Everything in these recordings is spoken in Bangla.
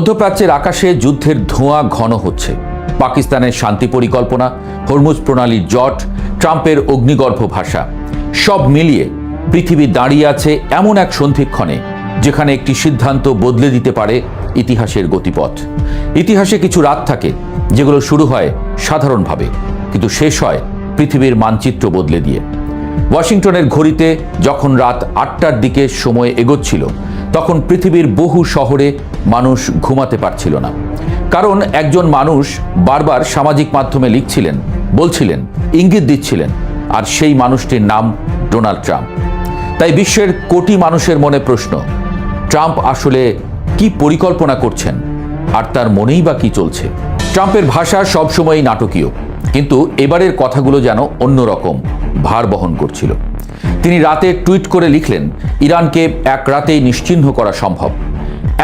মধ্যপ্রাচ্যের আকাশে যুদ্ধের ধোঁয়া ঘন হচ্ছে। পাকিস্তানের শান্তি পরিকল্পনা, হরমুজ প্রণালীর জট, ট্রাম্পের অগ্নিগর্ভ ভাষা, সব মিলিয়ে পৃথিবী দাঁড়িয়ে আছে এমন এক সন্ধিক্ষণে যেখানে একটি সিদ্ধান্ত বদলে দিতে পারে ইতিহাসের গতিপথ। ইতিহাসে কিছু রাত থাকে যেগুলো শুরু হয় সাধারণভাবে কিন্তু শেষ হয় পৃথিবীর মানচিত্র বদলে দিয়ে। ওয়াশিংটনের ঘড়িতে যখন রাত 8টার দিকে সময় এগোচ্ছিল তখন পৃথিবীর বহু শহরে মানুষ ঘুমাতে পারছিল না, কারণ একজন মানুষ বারবার সামাজিক মাধ্যমে লিখছিলেন, বলছিলেন, ইঙ্গিত দিচ্ছিলেন, আর সেই মানুষটির নাম ডোনাল্ড ট্রাম্প। তাই বিশ্বের কোটি মানুষের মনে প্রশ্ন, ট্রাম্প আসলে কি পরিকল্পনা করছেন আর তার মনেই বা কি চলছে? ট্রাম্পের ভাষা সবসময়ই নাটকীয়, কিন্তু এবারের কথাগুলো যেন অন্যরকম ভার বহন করছিল। তিনি রাতে টুইট করে লিখলেন, ইরানকে এক রাতেই নিশ্চিহ্ন করা সম্ভব।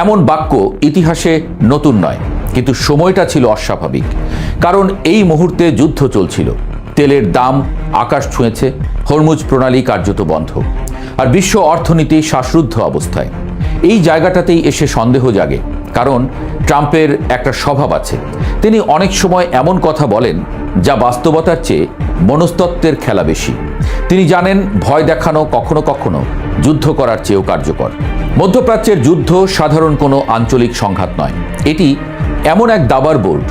এমন বাক্য ইতিহাসে নতুন নয়, কিন্তু সময়টা ছিল অস্বাভাবিক, কারণ এই মুহূর্তে যুদ্ধ চলছিল, তেলের দাম আকাশ ছুঁয়েছে, হরমুজ প্রণালী কার্যত বন্ধ, আর বিশ্ব অর্থনীতি শ্বাসরুদ্ধ অবস্থায়। এই জায়গাটাতেই এসে সন্দেহ জাগে, কারণ ট্রাম্পের একটা স্বভাব আছে, তিনি অনেক সময় এমন কথা বলেন যা বাস্তবতার চেয়ে মনস্তত্ত্বের খেলা বেশি। তিনি জানেন ভয় দেখানো কখনো কখনো যুদ্ধ করার চেয়েও কার্যকর। মধ্যপ্রাচ্যের যুদ্ধ সাধারণ কোনো আঞ্চলিক সংঘাত নয়, এটি এমন এক দাবার বোর্ড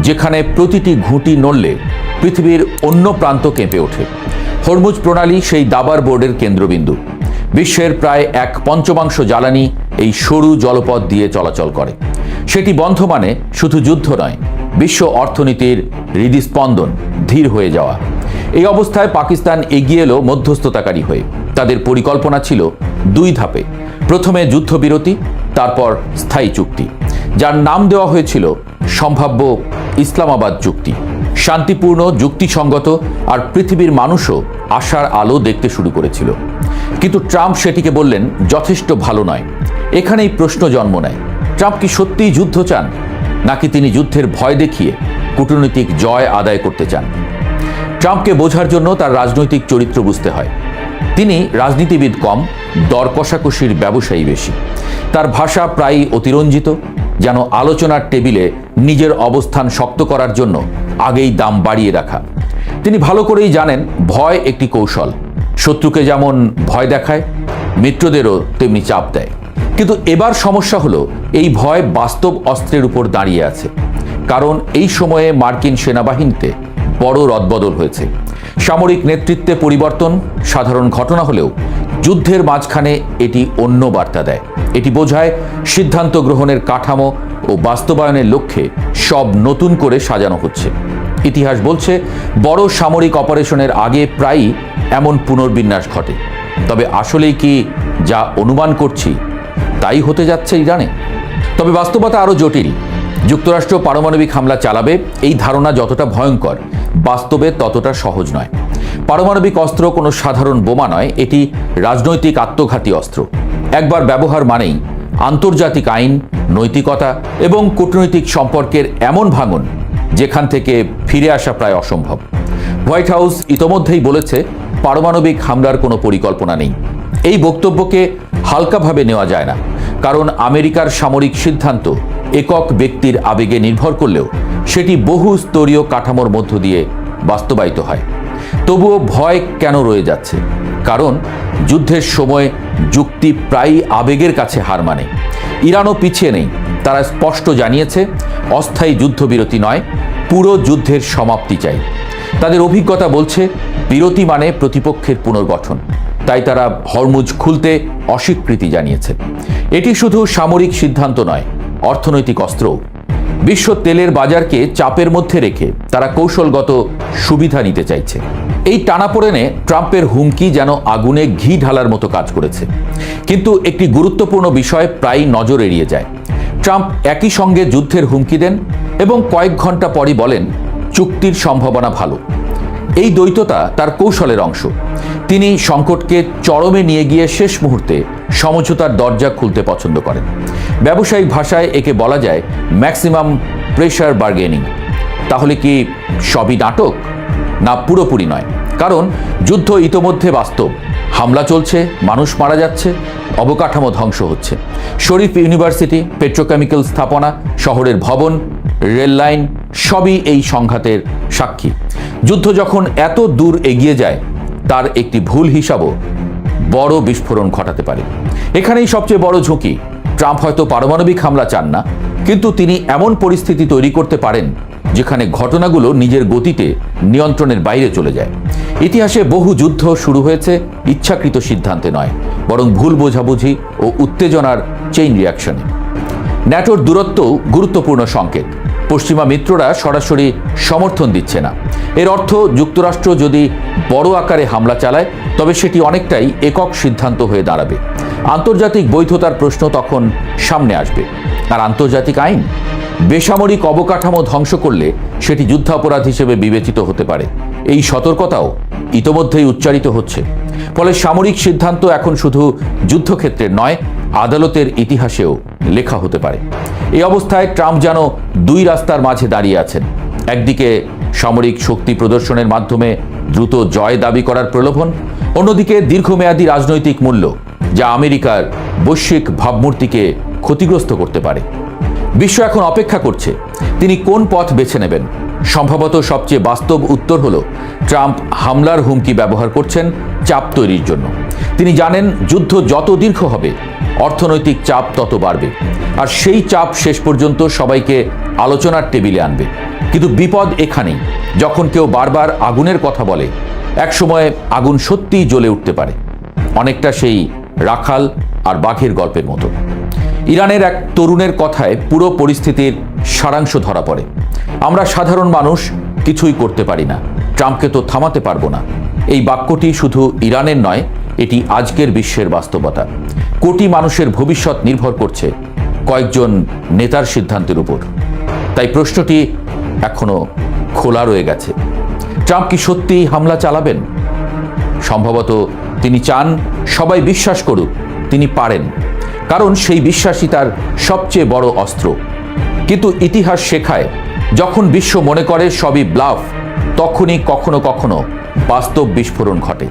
যেখানে প্রতিটি ঘুঁটি নড়লে পৃথিবীর অন্য প্রান্ত কেঁপে ওঠে। হরমুজ প্রণালী সেই দাবার বোর্ডের কেন্দ্রবিন্দু। বিশ্বের প্রায় 1/5 জ্বালানি এই সরু জলপথ দিয়ে চলাচল করে। সেটি বন্ধ মানে শুধু যুদ্ধ নয়, বিশ্ব অর্থনীতির হৃদস্পন্দন ধীর হয়ে যাওয়া। এই অবস্থায় পাকিস্তান এগিয়ে এলো মধ্যস্থতাকারী হয়ে। তাদের পরিকল্পনা ছিল 2 ধাপে, প্রথমে যুদ্ধবিরতি, তারপর স্থায়ী চুক্তি, যার নাম দেওয়া হয়েছিল সম্ভাব্য ইসলামাবাদ চুক্তি। শান্তিপূর্ণ, যুক্তিসঙ্গত, আর পৃথিবীর মানুষও আশার আলো দেখতে শুরু করেছিল। কিন্তু ট্রাম্প সেটিকে বললেন যথেষ্ট ভালো নয়। এখানেই প্রশ্ন জন্ম নেয়, ট্রাম্প কি সত্যিই যুদ্ধ চান, নাকি তিনি যুদ্ধের ভয় দেখিয়ে কূটনৈতিক জয় আদায় করতে চান? ট্রাম্পকে বোঝার জন্য তার রাজনৈতিক চরিত্র বুঝতে হয়। তিনি রাজনীতিবিদ কম, দর কষাকষির ব্যবসায়ী বেশি। তার ভাষা প্রায়ই অতিরঞ্জিত, যেন আলোচনার টেবিলে নিজের অবস্থান শক্ত করার জন্য আগেই দাম বাড়িয়ে রাখা। তিনি ভালো করেই জানেন ভয় একটি কৌশল, শত্রুকে যেমন ভয় দেখায়, মিত্রদেরও তেমনি চাপ দেয়। কিন্তু এবার সমস্যা হলো এই ভয় বাস্তব অস্ত্রের উপর দাঁড়িয়ে আছে, কারণ এই সময়ে মার্কিন সেনাবাহিনীতে বড় রদবদল হয়েছে। সামরিক নেতৃত্বে পরিবর্তন সাধারণ ঘটনা হলেও যুদ্ধের মাঝখানে এটি অন্য বার্তা দেয়। এটি বোঝায় সিদ্ধান্ত গ্রহণের কাঠামো ও বাস্তবায়নের লক্ষ্যে সব নতুন করে সাজানো হচ্ছে। ইতিহাস বলছে বড় সামরিক অপারেশনের আগে প্রায়ই এমন পুনর্বিন্যাস ঘটে। তবে আসলেই কি যা অনুমান করছি তাই হতে যাচ্ছে ইরানে? তবে বাস্তবতা আরও জটিল। যুক্তরাষ্ট্র পারমাণবিক হামলা চালাবে, এই ধারণা যতটা ভয়ঙ্কর, বাস্তবে ততটা সহজ নয়। পারমাণবিক অস্ত্র কোনো সাধারণ বোমা নয়, এটি রাজনৈতিক আত্মঘাতী অস্ত্র। একবার ব্যবহার মানেই আন্তর্জাতিক আইন, নৈতিকতা এবং কূটনৈতিক সম্পর্কের এমন ভাঙন যেখান থেকে ফিরে আসা প্রায় অসম্ভব। হোয়াইট হাউস ইতোমধ্যেই বলেছে পারমাণবিক হামলার কোনো পরিকল্পনা নেই। এই বক্তব্যকে হালকাভাবে নেওয়া যায় না, কারণ আমেরিকার সামরিক সিদ্ধান্ত একক ব্যক্তির আবেগে নির্ভর করলেও সেটি বহু স্তরীয় কাঠামোর মধ্য দিয়ে বাস্তবায়িত হয়। তবুও ভয় কেন রয়ে যাচ্ছে? কারণ যুদ্ধের সময় যুক্তি প্রায়ই আবেগের কাছে হার মানে। ইরানও পিছিয়ে নেই, তারা স্পষ্ট জানিয়েছে অস্থায়ী যুদ্ধবিরতি নয়, পুরো যুদ্ধের সমাপ্তি চাই। তাদের অভিজ্ঞতা বলছে বিরতি মানে প্রতিপক্ষের পুনর্গঠন, তাই তারা হরমুজ খুলতে অস্বীকৃতি জানিয়েছে। এটি শুধু সামরিক সিদ্ধান্ত নয়, অর্থনৈতিক অস্ত্রও। বিশ্ব তেলের বাজারকে চাপের মধ্যে রেখে তারা কৌশলগত সুবিধা নিতে চাইছে। এই টানাপোড়েনে ট্রাম্পের হুমকি যেন আগুনে ঘি ঢালার মতো কাজ করেছে। কিন্তু একটি গুরুত্বপূর্ণ বিষয় প্রায় নজর এড়িয়ে যায়। ট্রাম্প একই সঙ্গে যুদ্ধের হুমকি দেন এবং কয়েক ঘন্টা পরই বলেন চুক্তির সম্ভাবনা ভালো। এই দ্বৈততা তার কৌশলের অংশ। তিনি সংকটকে চরমে নিয়ে গিয়ে শেষ মুহূর্তে সমঝোতার দরজা খুলতে পছন্দ করেন। ব্যবসায়িক ভাষায় একে বলা যায় ম্যাক্সিমাম প্রেশার বার্গেনিং। তাহলে কি সবই নাটক? না, পুরোপুরি নয়, কারণ যুদ্ধ ইতোমধ্যে বাস্তব। হামলা চলছে, মানুষ মারা যাচ্ছে, অবকাঠামো ধ্বংস হচ্ছে। শরীফ ইউনিভার্সিটি, পেট্রোকেমিক্যাল স্থাপনা, শহরের ভবন, রেল লাইন সবই এই সংঘাতের সাক্ষী। যুদ্ধ যখন এত দূর এগিয়ে যায়, তার একটি ভুল হিসাবও বড় বিস্ফোরণ ঘটাতে পারে। এখানেই সবচেয়ে বড় ঝুঁকি। ট্রাম্প হয়তো পারমাণবিক হামলা চান না, কিন্তু তিনি এমন পরিস্থিতি তৈরি করতে পারেন যেখানে ঘটনাগুলো নিজের গতিতে নিয়ন্ত্রণের বাইরে চলে যায়। ইতিহাসে বহু যুদ্ধ শুরু হয়েছে ইচ্ছাকৃত সিদ্ধান্তে নয়, বরং ভুল বোঝাবুঝি ও উত্তেজনার চেইন রিয়াকশনে। ন্যাটোর দূরত্বও গুরুত্বপূর্ণ সংকেত। পশ্চিমা মিত্ররা সরাসরি সমর্থন দিচ্ছে না। এর অর্থ যুক্তরাষ্ট্র যদি বড় আকারে হামলা চালায়, তবে সেটি অনেকটাই একক সিদ্ধান্ত হয়ে দাঁড়াবে। আন্তর্জাতিক বৈধতার প্রশ্ন তখন সামনে আসবে। আর আন্তর্জাতিক আইন, বেসামরিক অবকাঠামো ধ্বংস করলে সেটি যুদ্ধাপরাধ হিসেবে বিবেচিত হতে পারে। এই সতর্কতাও ইতোমধ্যেই উচ্চারিত হচ্ছে। ফলে সামরিক সিদ্ধান্ত এখন শুধু যুদ্ধক্ষেত্রের নয়, আদালতের ইতিহাসেও লেখা হতে পারে। এই অবস্থায় ট্রাম্প যেন দুই রাস্তার মাঝে দাঁড়িয়ে আছেন। একদিকে সামরিক শক্তি প্রদর্শনের মাধ্যমে দ্রুত জয় দাবি করার প্রলোভন, অন্যদিকে দীর্ঘমেয়াদী রাজনৈতিক মূল্য, যা আমেরিকার বৈশ্বিক ভাবমূর্তিকে ক্ষতিগ্রস্ত করতে পারে। বিশ্ব এখন অপেক্ষা করছে তিনি কোন পথ বেছে নেবেন। সম্ভবত সবচেয়ে বাস্তব উত্তর হলো, ট্রাম্প হামলার হুমকি ব্যবহার করছেন চাপ তৈরির জন্য। তিনি জানেন যুদ্ধ যত দীর্ঘ হবে, অর্থনৈতিক চাপ তত বাড়বে, আর সেই চাপ শেষ পর্যন্ত সবাইকে আলোচনার টেবিলে আনবে। কিন্তু বিপদ এখানেই, যখন কেউ বারবার আগুনের কথা বলে, একসময় আগুন সত্যিই জ্বলে উঠতে পারে। অনেকটা সেই রাখাল আর বাঘের গল্পের মতো। ইরানের এক তরুণের কথায় পুরো পরিস্থিতির সারাংশ ধরা পড়ে। আমরা সাধারণ মানুষ কিছুই করতে পারি না, ট্রাম্পকে তো থামাতে পারবো না। এই বাক্যটি শুধু ইরানের নয়, এটি আজকের বিশ্বের বাস্তবতা। কোটি মানুষের ভবিষ্যৎ নির্ভর করছে কয়েকজন নেতার সিদ্ধান্তের উপর। তাই প্রশ্নটি এখনো খোলা রয়ে গেছে। ট্রাম্প কি সত্যিই হামলা চালাবেন? সম্ভবত তিনি চান সবাই বিশ্বাস করুক তিনি পারেন, কারণ সেই বিশ্বাসই তার সবচেয়ে বড় অস্ত্র। কিন্তু ইতিহাস শেখায়, যখন বিশ্ব মনে করে সবই ব্লাফ, তখনই কখনো কখনো বাস্তব বিস্ফোরণ ঘটে।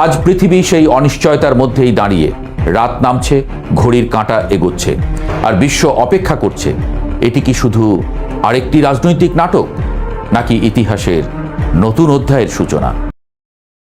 আজ পৃথিবী সেই অনিশ্চয়তার মধ্যেই দাঁড়িয়ে। রাত নামছে, ঘড়ির কাঁটা এগোচ্ছে, আর বিশ্ব অপেক্ষা করছে এটি কি শুধু আরেকটি রাজনৈতিক নাটক, নাকি ইতিহাসের নতুন অধ্যায়ের সূচনা।